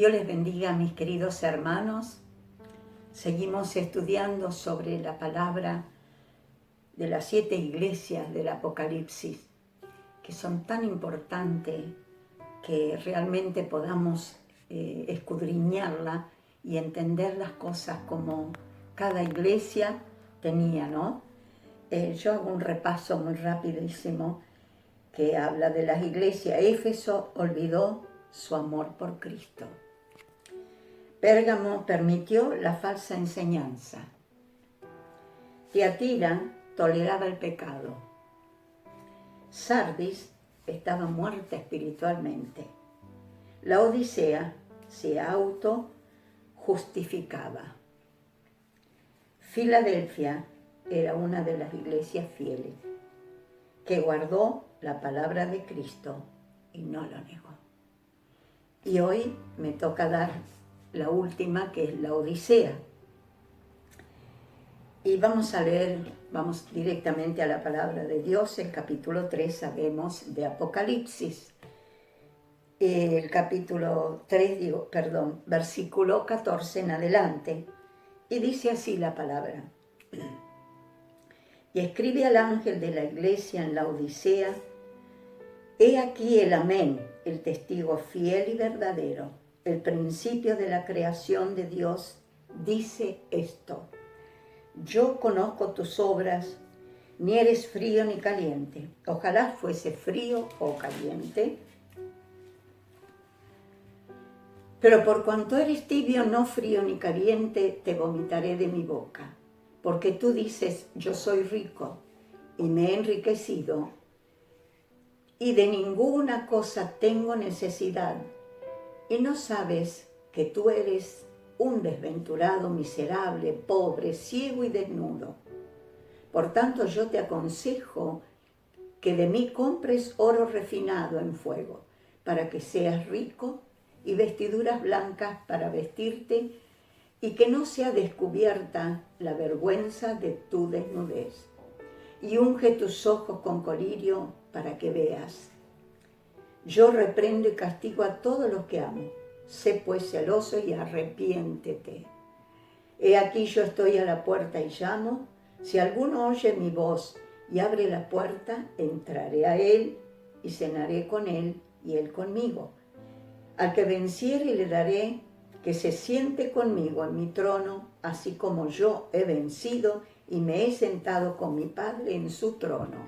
Dios les bendiga, mis queridos hermanos. Seguimos estudiando sobre la palabra de las 7 iglesias del Apocalipsis, que son tan importantes que realmente podamos escudriñarla y entender las cosas como cada iglesia tenía, ¿no? Yo hago un repaso muy rapidísimo que habla de las iglesias. Éfeso olvidó su amor por Cristo. Pérgamo permitió la falsa enseñanza. Tiatira toleraba el pecado. Sardis estaba muerta espiritualmente. La Odisea se auto-justificaba. Filadelfia era una de las iglesias fieles, que guardó la palabra de Cristo y no lo negó. Y hoy me toca dar la última, que es la Odisea. Y vamos a leer, vamos directamente a la palabra de Dios, el capítulo 3, sabemos, de Apocalipsis. El capítulo 3, versículo 14 en adelante. Y dice así la palabra. Y escribe al ángel de la iglesia en la Odisea: he aquí el Amén, el testigo fiel y verdadero, el principio de la creación de Dios, dice esto: yo conozco tus obras, ni eres frío ni caliente. Ojalá fuese frío o caliente. Pero por cuanto eres tibio, no frío ni caliente, te vomitaré de mi boca. Porque tú dices: yo soy rico y me he enriquecido, y de ninguna cosa tengo necesidad, y no sabes que tú eres un desventurado, miserable, pobre, ciego y desnudo. Por tanto, yo te aconsejo que de mí compres oro refinado en fuego, para que seas rico, y vestiduras blancas para vestirte, y que no sea descubierta la vergüenza de tu desnudez. Y unge tus ojos con colirio para que veas. Yo reprendo y castigo a todos los que amo. Sé pues celoso y arrepiéntete. He aquí yo estoy a la puerta y llamo. Si alguno oye mi voz y abre la puerta, entraré a él y cenaré con él y él conmigo. Al que venciere le daré que se siente conmigo en mi trono, así como yo he vencido y me he sentado con mi Padre en su trono.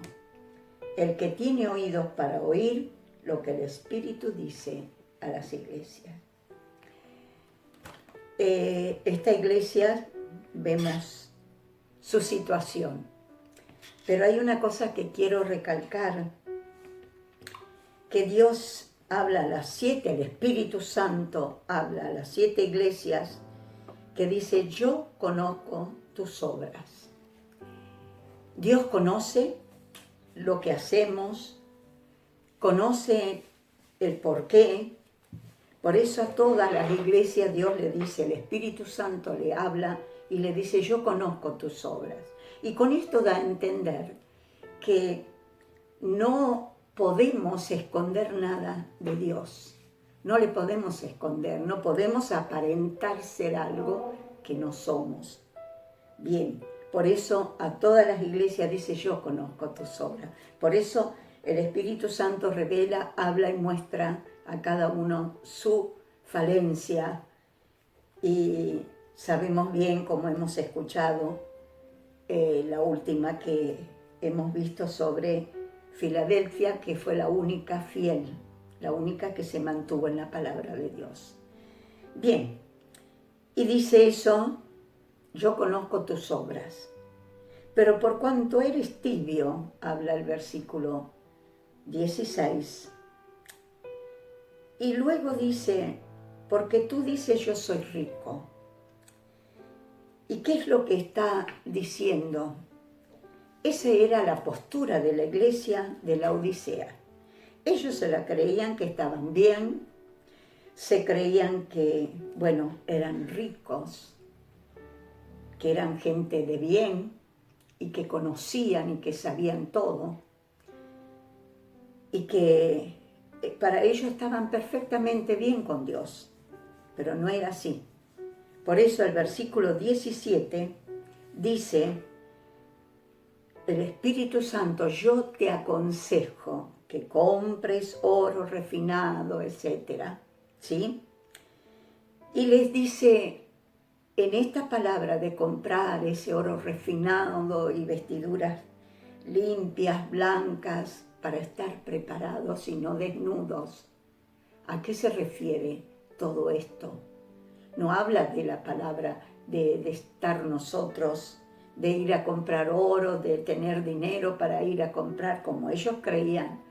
El que tiene oídos para oír lo que el Espíritu dice a las iglesias. Esta iglesia, vemos su situación, pero hay una cosa que quiero recalcar, que Dios habla a las 7, el Espíritu Santo habla a las 7 iglesias, que dice: yo conozco tus obras. Dios conoce lo que hacemos, conoce el porqué. Por eso a todas las iglesias Dios le dice, el Espíritu Santo le habla y le dice: yo conozco tus obras. Y con esto da a entender que no podemos esconder nada de Dios. No le podemos esconder, no podemos aparentar ser algo que no somos. Bien, por eso a todas las iglesias dice: yo conozco tus obras. Por eso el Espíritu Santo revela, habla y muestra a cada uno su falencia. Y sabemos bien, como hemos escuchado, la última que hemos visto sobre Filadelfia, que fue la única fiel, la única que se mantuvo en la palabra de Dios. Bien, y dice eso: yo conozco tus obras, pero por cuanto eres tibio, habla el versículo 16, y luego dice: porque tú dices: yo soy rico. ¿Y qué es lo que está diciendo? Esa era la postura de la iglesia de la Odisea. Ellos se la creían que estaban bien, se creían que, bueno, eran ricos, que eran gente de bien y que conocían y que sabían todo, y que para ellos estaban perfectamente bien con Dios. pero no era así. Por eso el versículo 17 dice, el Espíritu Santo, yo te aconsejo que compres oro refinado, etc. ¿Sí? Y les dice, en esta palabra de comprar ese oro refinado y vestiduras limpias, blancas, para estar preparados y no desnudos. ¿A qué se refiere todo esto? No habla de la palabra de estar nosotros, de ir a comprar oro, de tener dinero para ir a comprar, como ellos creían,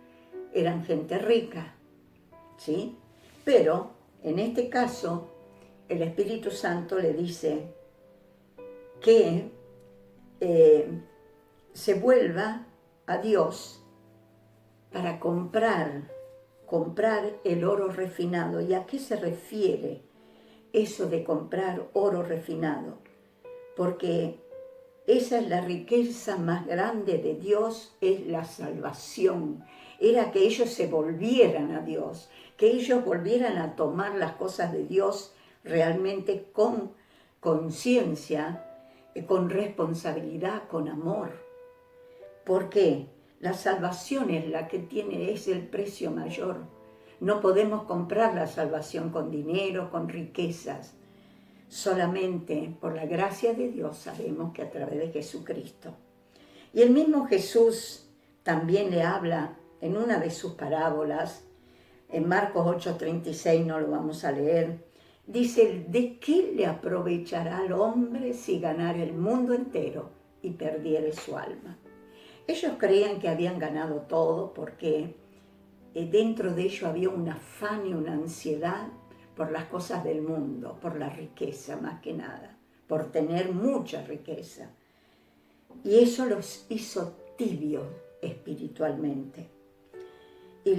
eran gente rica, ¿sí? Pero en este caso, el Espíritu Santo le dice que se vuelva a Dios para comprar el oro refinado. ¿Y a qué se refiere eso de comprar oro refinado? Porque esa es la riqueza más grande de Dios, es la salvación. Era que ellos se volvieran a Dios, que ellos volvieran a tomar las cosas de Dios realmente con conciencia, con responsabilidad, con amor. ¿Por qué? La salvación es la que es el precio mayor. No podemos comprar la salvación con dinero, con riquezas. Solamente por la gracia de Dios sabemos que a través de Jesucristo. Y el mismo Jesús también le habla en una de sus parábolas, en Marcos 8:36, no lo vamos a leer, dice, ¿de qué le aprovechará al hombre si ganara el mundo entero y perdiere su alma? Ellos creían que habían ganado todo porque dentro de ellos había un afán y una ansiedad por las cosas del mundo, por la riqueza más que nada, por tener mucha riqueza. Y eso los hizo tibios espiritualmente. Y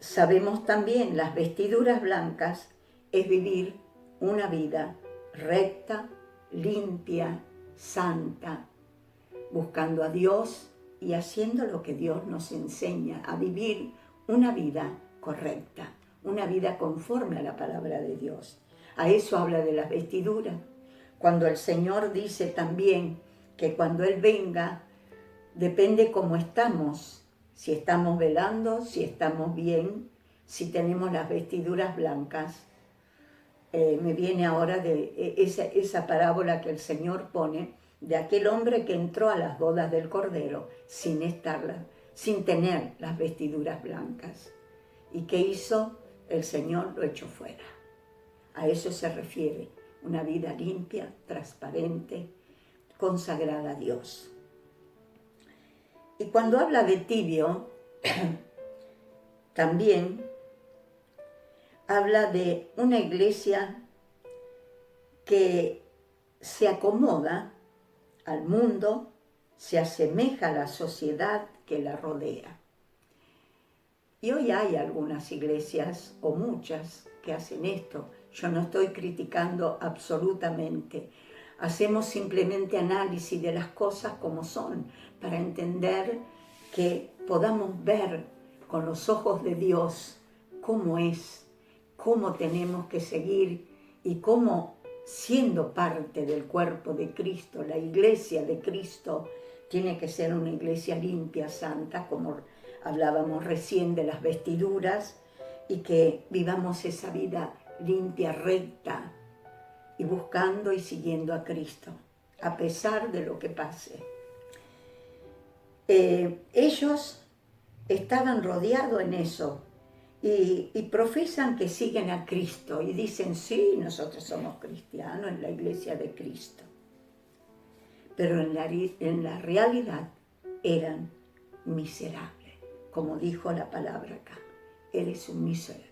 sabemos también, las vestiduras blancas es vivir una vida recta, limpia, santa, buscando a Dios y haciendo lo que Dios nos enseña, a vivir una vida correcta, una vida conforme a la palabra de Dios. A eso habla de las vestiduras. Cuando el Señor dice también que cuando Él venga, depende cómo estamos, si estamos velando, si estamos bien, si tenemos las vestiduras blancas. Me viene ahora de esa parábola que el Señor pone de aquel hombre que entró a las bodas del Cordero sin tener las vestiduras blancas. ¿Y qué hizo? El Señor lo echó fuera. A eso se refiere, una vida limpia, transparente, consagrada a Dios. Y cuando habla de tibio, también habla de una iglesia que se acomoda al mundo, se asemeja a la sociedad que la rodea. Y hoy hay algunas iglesias, o muchas, que hacen esto. Yo no estoy criticando absolutamente. Hacemos simplemente análisis de las cosas como son, para entender que podamos ver con los ojos de Dios cómo es, cómo tenemos que seguir y cómo, siendo parte del cuerpo de Cristo, la iglesia de Cristo tiene que ser una iglesia limpia, santa, como hablábamos recién de las vestiduras, y que vivamos esa vida limpia, recta, y buscando y siguiendo a Cristo, a pesar de lo que pase. Ellos estaban rodeados en eso, y profesan que siguen a Cristo, y dicen, sí, nosotros somos cristianos en la iglesia de Cristo. Pero en la realidad eran miserables, como dijo la palabra acá. Eres un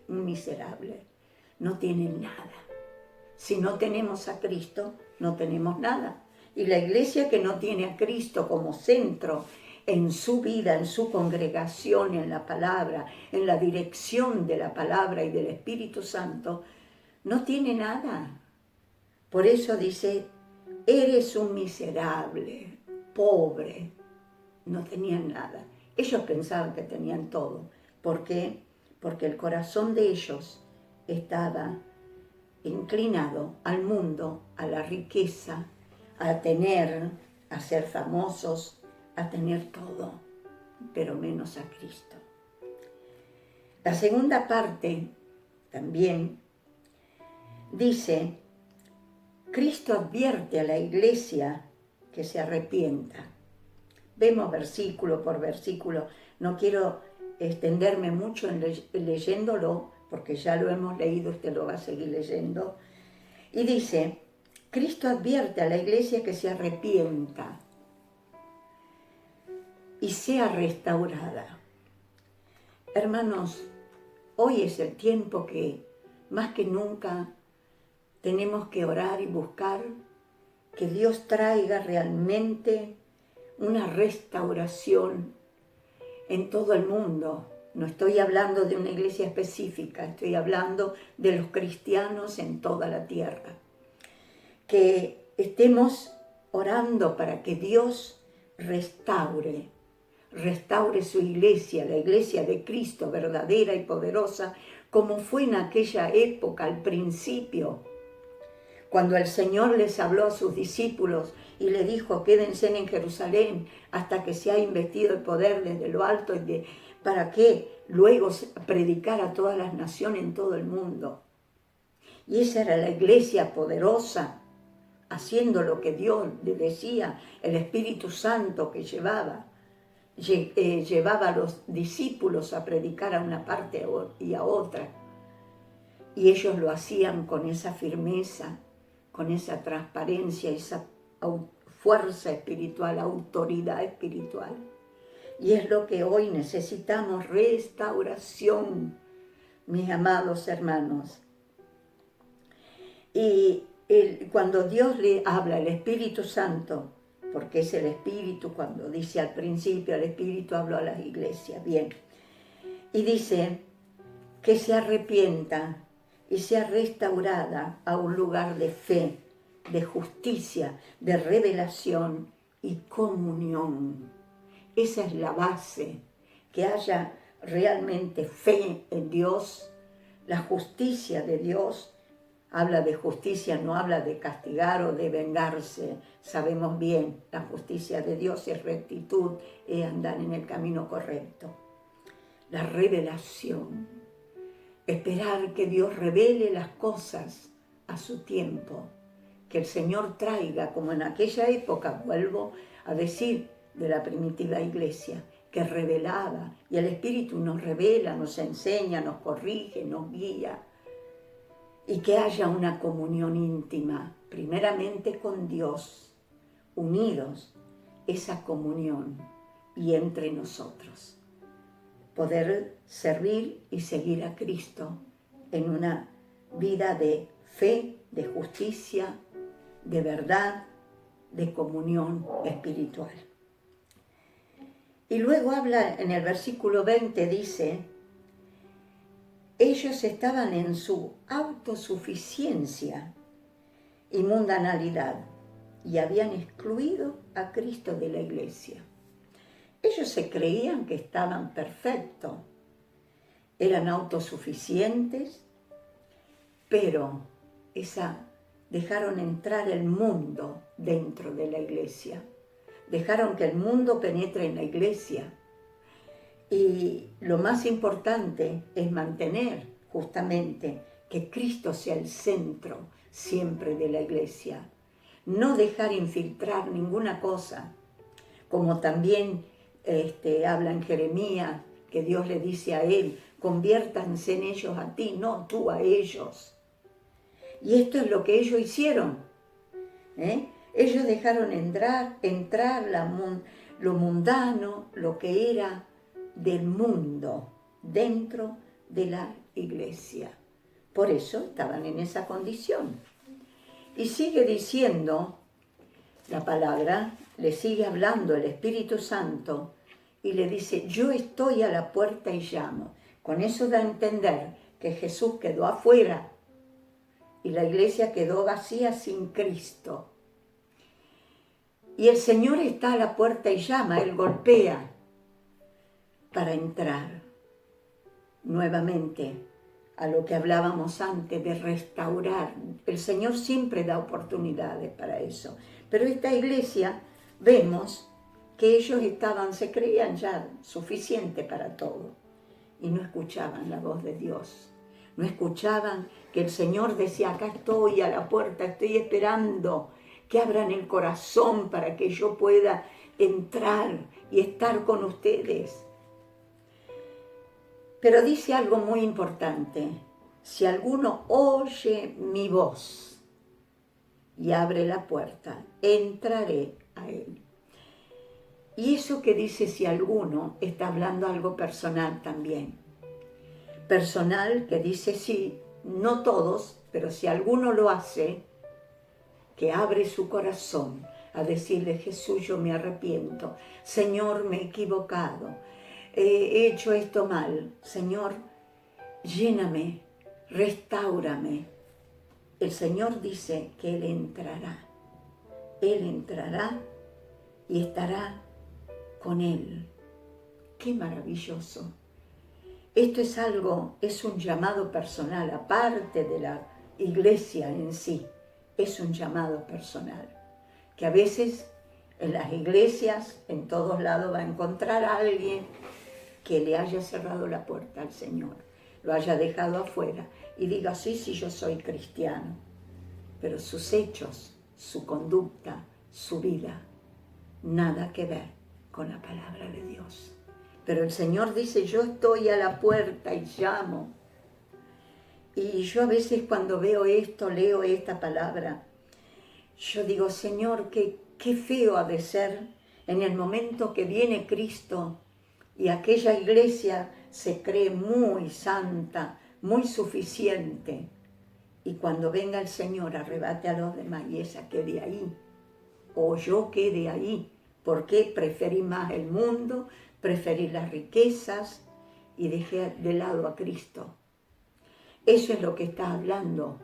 miserable, no tienen nada. Si no tenemos a Cristo, no tenemos nada. Y la iglesia que no tiene a Cristo como centro en su vida, en su congregación, en la palabra, en la dirección de la palabra y del Espíritu Santo, no tiene nada. Por eso dice, eres un miserable, pobre. No tenían nada. Ellos pensaban que tenían todo. ¿Por qué? Porque el corazón de ellos estaba inclinado al mundo, a la riqueza, a tener, a ser famosos, a tener todo, pero menos a Cristo. La segunda parte también dice, Cristo advierte a la iglesia que se arrepienta. Vemos versículo por versículo, no quiero extenderme mucho en leyéndolo, porque ya lo hemos leído, usted lo va a seguir leyendo. Y dice, Cristo advierte a la iglesia que se arrepienta y sea restaurada. Hermanos, hoy es el tiempo que más que nunca tenemos que orar y buscar que Dios traiga realmente una restauración en todo el mundo. No estoy hablando de una iglesia específica, estoy hablando de los cristianos en toda la tierra. Que estemos orando para que Dios restaure su iglesia, la iglesia de Cristo, verdadera y poderosa, como fue en aquella época, al principio, cuando el Señor les habló a sus discípulos y les dijo, quédense en Jerusalén hasta que se haya investido el poder desde lo alto, para que luego predicar a todas las naciones en todo el mundo. Y esa era la iglesia poderosa, haciendo lo que Dios le decía, el Espíritu Santo que llevaba a los discípulos a predicar a una parte y a otra. Y ellos lo hacían con esa firmeza, con esa transparencia, esa fuerza espiritual, autoridad espiritual. Y es lo que hoy necesitamos, restauración, mis amados hermanos. Y cuando Dios le habla, el Espíritu Santo, porque es el Espíritu, cuando dice al principio, el Espíritu habló a las iglesias, bien. Y dice que se arrepienta y sea restaurada a un lugar de fe, de justicia, de revelación y comunión. Esa es la base, que haya realmente fe en Dios, la justicia de Dios. Habla de justicia, no habla de castigar o de vengarse. Sabemos bien, la justicia de Dios es rectitud, es andar en el camino correcto. La revelación, esperar que Dios revele las cosas a su tiempo, que el Señor traiga, como en aquella época, vuelvo a decir, de la primitiva iglesia, que revelaba, y el Espíritu nos revela, nos enseña, nos corrige, nos guía, y que haya una comunión íntima, primeramente con Dios, unidos, esa comunión, y entre nosotros. Poder servir y seguir a Cristo en una vida de fe, de justicia, de verdad, de comunión espiritual. Y luego habla en el versículo 20, dice, ellos estaban en su autosuficiencia y mundanalidad y habían excluido a Cristo de la iglesia. Ellos se creían que estaban perfectos, eran autosuficientes, pero dejaron entrar el mundo dentro de la iglesia. Dejaron que el mundo penetre en la iglesia. Y lo más importante es mantener justamente que Cristo sea el centro siempre de la iglesia. No dejar infiltrar ninguna cosa, como también habla en Jeremías, que Dios le dice a él, conviértanse en ellos a ti, no tú a ellos. Y esto es lo que ellos hicieron. Ellos dejaron entrar lo mundano, lo que era del mundo, dentro de la iglesia. Por eso estaban en esa condición. Y sigue diciendo la palabra, le sigue hablando el Espíritu Santo y le dice, yo estoy a la puerta y llamo. Con eso da a entender que Jesús quedó afuera y la iglesia quedó vacía sin Cristo. Y el Señor está a la puerta y llama, Él golpea para entrar nuevamente a lo que hablábamos antes de restaurar. El Señor siempre da oportunidades para eso. Pero esta iglesia, vemos que ellos se creían ya suficiente para todo y no escuchaban la voz de Dios. No escuchaban que el Señor decía, acá estoy a la puerta, estoy esperando que abran el corazón para que yo pueda entrar y estar con ustedes. Pero dice algo muy importante: si alguno oye mi voz y abre la puerta, entraré a él. Y eso que dice si alguno, está hablando algo personal también. Personal que dice sí, no todos, pero si alguno lo hace, que abre su corazón a decirle, Jesús, yo me arrepiento, Señor, me he equivocado, he hecho esto mal, Señor, lléname, restáurame. El Señor dice que Él entrará y estará con Él. ¡Qué maravilloso! Esto es algo, es un llamado personal, aparte de la iglesia en sí, es un llamado personal, que a veces en las iglesias, en todos lados, va a encontrar a alguien que le haya cerrado la puerta al Señor, lo haya dejado afuera y diga, sí, yo soy cristiano, pero sus hechos, su conducta, su vida, nada que ver con la palabra de Dios. Pero el Señor dice, yo estoy a la puerta y llamo. Y yo a veces cuando veo esto, leo esta palabra, yo digo, Señor, qué feo ha de ser en el momento que viene Cristo y aquella iglesia se cree muy santa, muy suficiente. Y cuando venga el Señor, arrebate a los demás y esa quede ahí. O yo quede ahí, porque preferí más el mundo, preferí las riquezas y dejé de lado a Cristo. Eso es lo que está hablando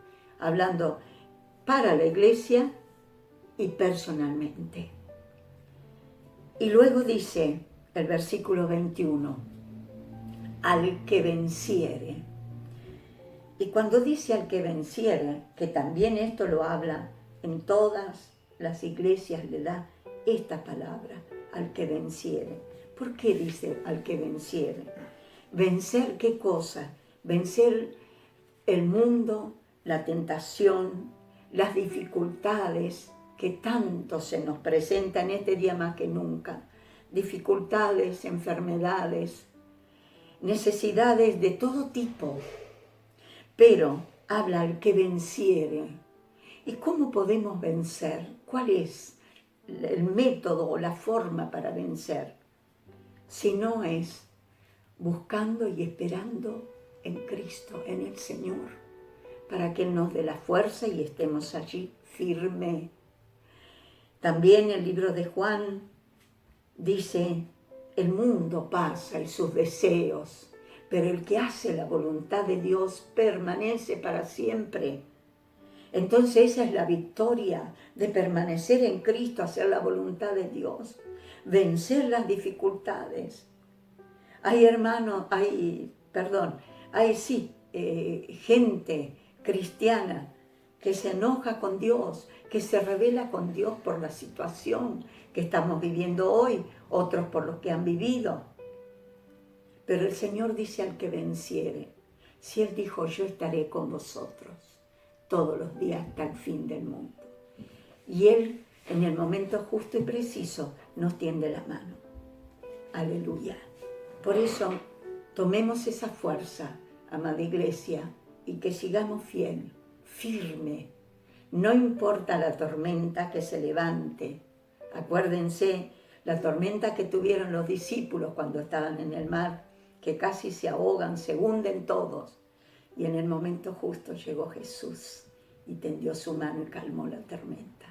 para la iglesia y personalmente. Y luego dice el versículo 21, al que venciere. Y cuando dice al que venciere, que también esto lo habla en todas las iglesias, le da esta palabra, al que venciere. ¿Por qué dice al que venciere? ¿Vencer qué cosa? Vencer el mundo, la tentación, las dificultades que tanto se nos presentan en este día más que nunca. Dificultades, enfermedades, necesidades de todo tipo. Pero habla al que venciere. ¿Y cómo podemos vencer? ¿Cuál es el método o la forma para vencer? Si no es buscando y esperando en Cristo, en el Señor, para que Él nos dé la fuerza y estemos allí firme. También el libro de Juan dice, el mundo pasa y sus deseos, pero el que hace la voluntad de Dios permanece para siempre. Entonces esa es la victoria de permanecer en Cristo, hacer la voluntad de Dios, vencer las dificultades. Hay hermanos, hay gente cristiana que se enoja con Dios, que se rebela con Dios por la situación que estamos viviendo hoy, otros por lo que han vivido. Pero el Señor dice al que venciere, si Él dijo, yo estaré con vosotros todos los días hasta el fin del mundo. Y Él, en el momento justo y preciso, nos tiende la mano. Aleluya. Por eso, tomemos esa fuerza, amada iglesia, y que sigamos firme. No importa la tormenta que se levante. Acuérdense, la tormenta que tuvieron los discípulos cuando estaban en el mar, que casi se ahogan, se hunden todos. Y en el momento justo llegó Jesús y tendió su mano y calmó la tormenta.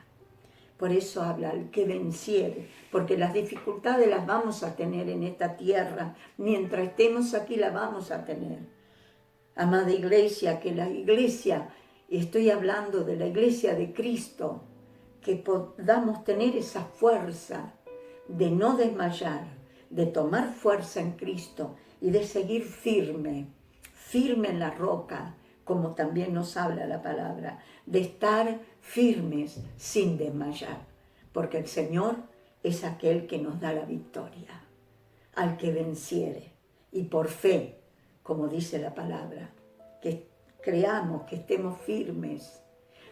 Por eso habla al que venciere, porque las dificultades las vamos a tener en esta tierra. Mientras estemos aquí las vamos a tener. Amada iglesia, que la iglesia, estoy hablando de la iglesia de Cristo, que podamos tener esa fuerza de no desmayar, de tomar fuerza en Cristo y de seguir firme firme en la roca, como también nos habla la palabra, de estar firmes sin desmayar, porque el Señor es aquel que nos da la victoria, al que venciere, y por fe, como dice la palabra, que creamos, que estemos firmes,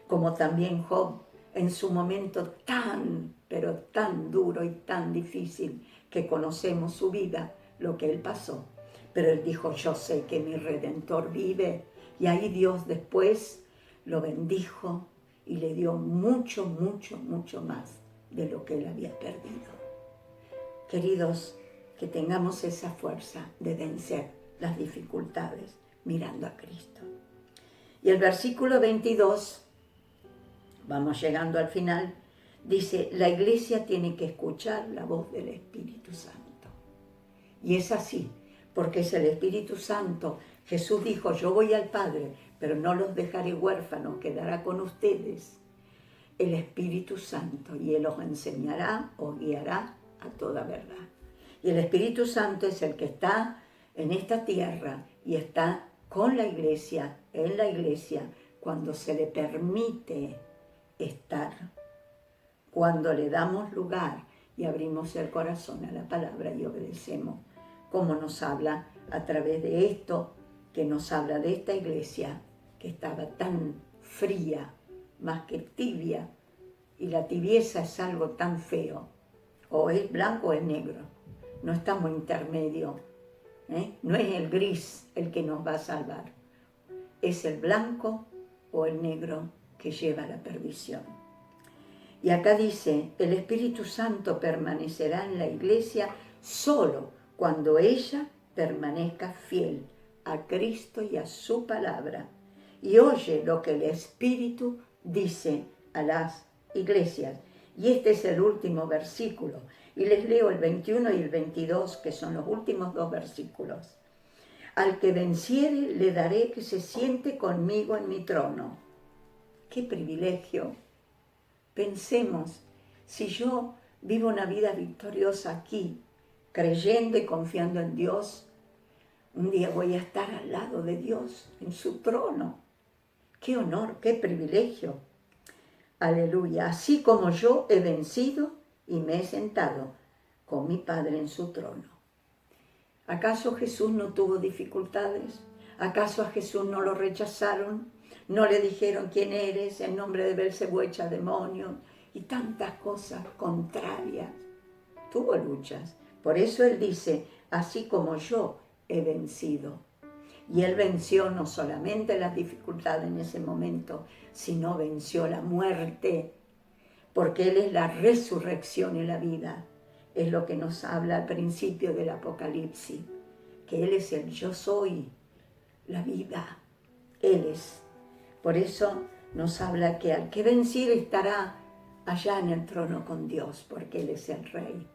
como también Job, en su momento tan, pero tan duro y tan difícil, que conocemos su vida, lo que él pasó. Pero él dijo, yo sé que mi Redentor vive, y ahí Dios después lo bendijo y le dio mucho, mucho, mucho más de lo que él había perdido. Queridos, que tengamos esa fuerza de vencer las dificultades mirando a Cristo. Y el versículo 22, vamos llegando al final, dice, la iglesia tiene que escuchar la voz del Espíritu Santo. Y es así, porque es el Espíritu Santo. Jesús dijo, yo voy al Padre, pero no los dejaré huérfanos, quedará con ustedes el Espíritu Santo, y Él os enseñará, os guiará a toda verdad. Y el Espíritu Santo es el que está en esta tierra y está con la iglesia, en la iglesia, cuando se le permite estar, cuando le damos lugar y abrimos el corazón a la palabra y obedecemos, como nos habla a través de esto, que nos habla de esta iglesia que estaba tan fría, más que tibia, y la tibieza es algo tan feo, o es blanco o es negro, no estamos intermedio, no es el gris el que nos va a salvar, es el blanco o el negro que lleva a la perdición. Y acá dice, el Espíritu Santo permanecerá en la iglesia solo cuando ella permanezca fiel a Cristo y a su palabra, y oye lo que el Espíritu dice a las iglesias. Y este es el último versículo. Y les leo el 21 y el 22, que son los últimos dos versículos. Al que venciere le daré que se siente conmigo en mi trono. ¡Qué privilegio! Pensemos, si yo vivo una vida victoriosa aquí, creyendo y confiando en Dios, un día voy a estar al lado de Dios, en su trono. ¡Qué honor, qué privilegio! Aleluya. Así como yo he vencido y me he sentado con mi Padre en su trono. ¿Acaso Jesús no tuvo dificultades? ¿Acaso a Jesús no lo rechazaron? ¿No le dijeron quién eres? En nombre de Belcebú echa demonios y tantas cosas contrarias. Tuvo luchas. Por eso él dice, así como yo he vencido. Y él venció no solamente las dificultades en ese momento, sino venció la muerte, porque él es la resurrección y la vida. Es lo que nos habla al principio del Apocalipsis, que él es el yo soy, la vida. Él es. Por eso nos habla que al que venciere estará allá en el trono con Dios, porque él es el Rey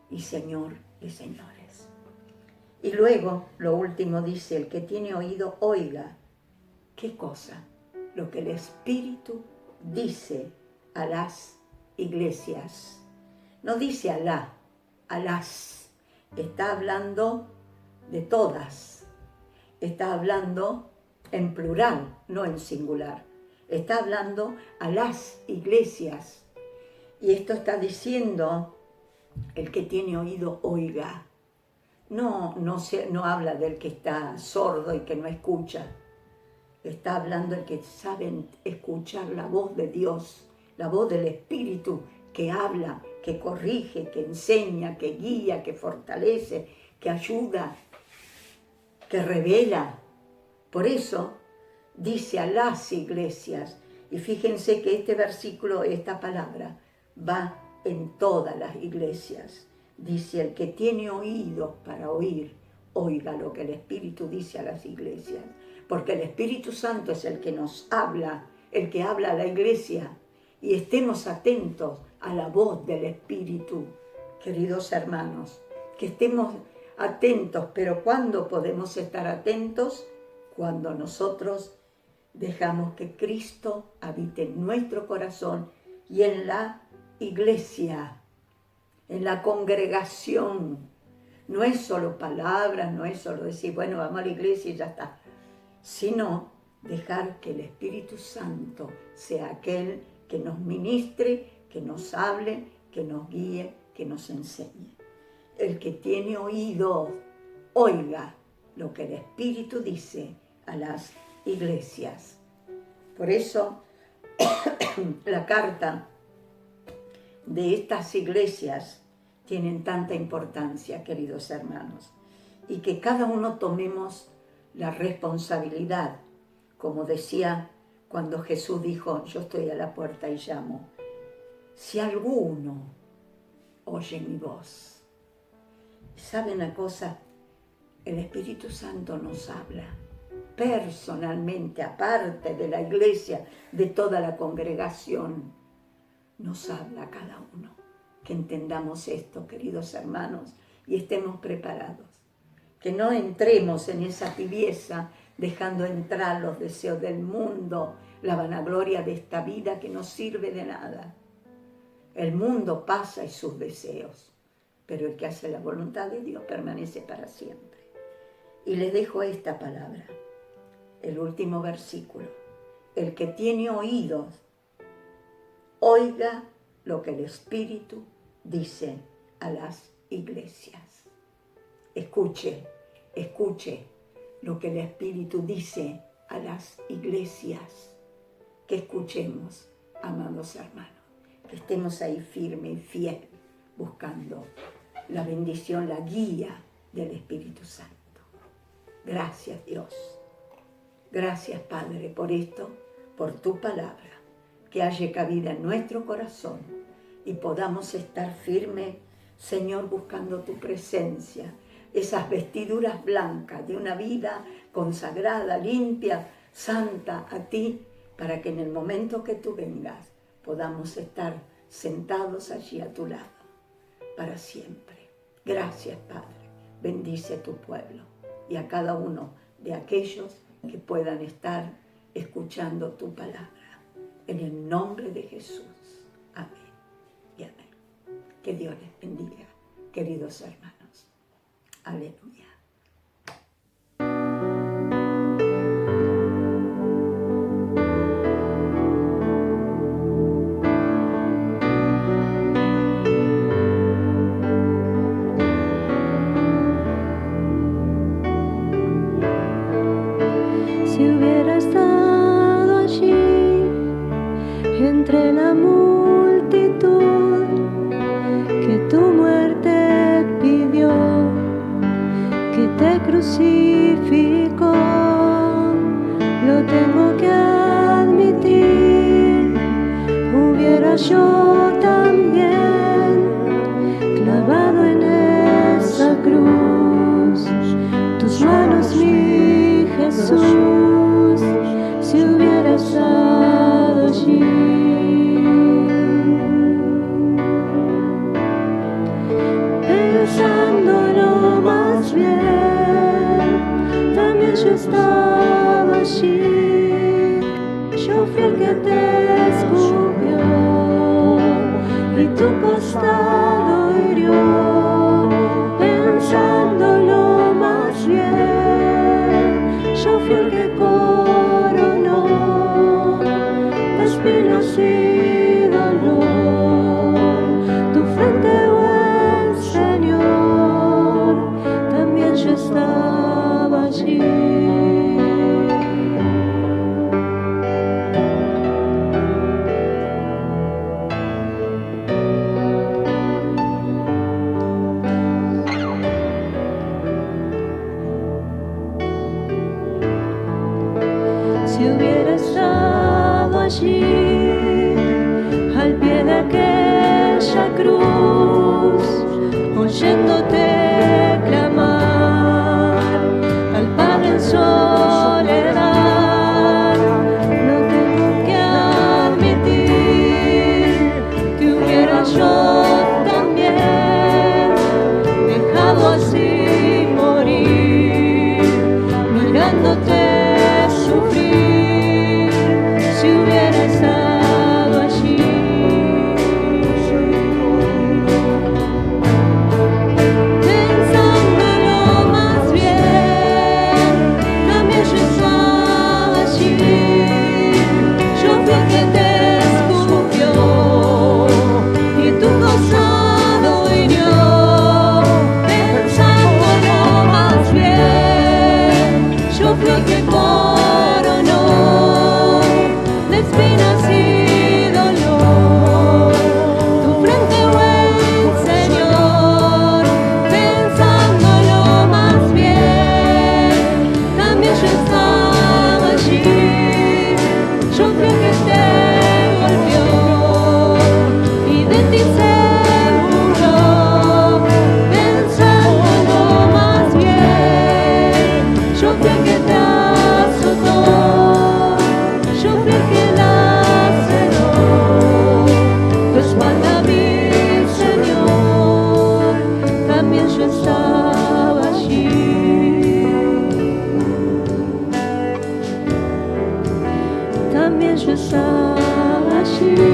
y Señor de señores. Y luego, lo último dice, el que tiene oído, oiga. ¿Qué cosa? Lo que el Espíritu dice a las iglesias. No dice a las. Está hablando de todas. Está hablando en plural, no en singular. Está hablando a las iglesias. Y esto está diciendo, el que tiene oído, oiga. No habla del que está sordo y que no escucha. Está hablando el que sabe escuchar la voz de Dios, la voz del Espíritu que habla, que corrige, que enseña, que guía, que fortalece, que ayuda, que revela. Por eso dice a las iglesias, y fíjense que este versículo, esta palabra, va en todas las iglesias. Dice, el que tiene oídos para oír, oiga lo que el Espíritu dice a las iglesias. Porque el Espíritu Santo es el que nos habla, el que habla a la iglesia. Y estemos atentos a la voz del Espíritu, queridos hermanos. Que estemos atentos, pero ¿cuándo podemos estar atentos? Cuando nosotros dejamos que Cristo habite en nuestro corazón y en la iglesia, en la congregación. No es solo palabras, no es solo decir, bueno, vamos a la iglesia y ya está. sino dejar que el Espíritu Santo sea aquel que nos ministre, que nos hable, que nos guíe, que nos enseñe. El que tiene oídos, oiga lo que el Espíritu dice a las iglesias. Por eso la carta de estas iglesias tienen tanta importancia, queridos hermanos, y que cada uno tomemos la responsabilidad, como decía cuando Jesús dijo, yo estoy a la puerta y llamo. Si alguno oye mi voz. ¿Sabe una cosa? El Espíritu Santo nos habla personalmente, aparte de la iglesia, de toda la congregación. Nos habla a cada uno. Que entendamos esto, queridos hermanos, y estemos preparados. Que no entremos en esa tibieza, dejando entrar los deseos del mundo, la vanagloria de esta vida que no sirve de nada. El mundo pasa y sus deseos, pero el que hace la voluntad de Dios permanece para siempre. Y les dejo esta palabra, el último versículo. El que tiene oídos, oiga lo que el Espíritu dice a las iglesias. Escuche lo que el Espíritu dice a las iglesias. Que escuchemos, amados hermanos, que estemos ahí firme y fiel, buscando la bendición, la guía del Espíritu Santo. Gracias, Dios. Gracias, Padre, por esto, por tu palabra, que haya cabida en nuestro corazón y podamos estar firmes, Señor, buscando tu presencia, esas vestiduras blancas de una vida consagrada, limpia, santa a ti, para que en el momento que tú vengas podamos estar sentados allí a tu lado para siempre. Gracias, Padre. Bendice a tu pueblo y a cada uno de aquellos que puedan estar escuchando tu palabra. En el nombre de Jesús. Amén y amén. Que Dios les bendiga, queridos hermanos. Aleluya. Si hubiera estado allí entre la multitud que tu muerte pidió, que te crucificó, lo tengo que admitir. Hubiera yo también clavado en esa cruz tus manos, mi Jesús, si hubiera estado allí. Pensándolo más bien, también yo estaba allí. Yo fui el que te escupió y tu costado hirió. Pensándolo más bien, yo fui el que coronó espinas y dolor tu frente, buen Señor, también yo estaba allí. Si hubiera estado allí, al pie de aquella cruz, oyéndote clamar al Padre en soledad, no tengo que admitir que hubiera yo también dejado así morir, mirándote sufrir, si hubiera estado allí. Pensándolo más bien, también yo estaba allí.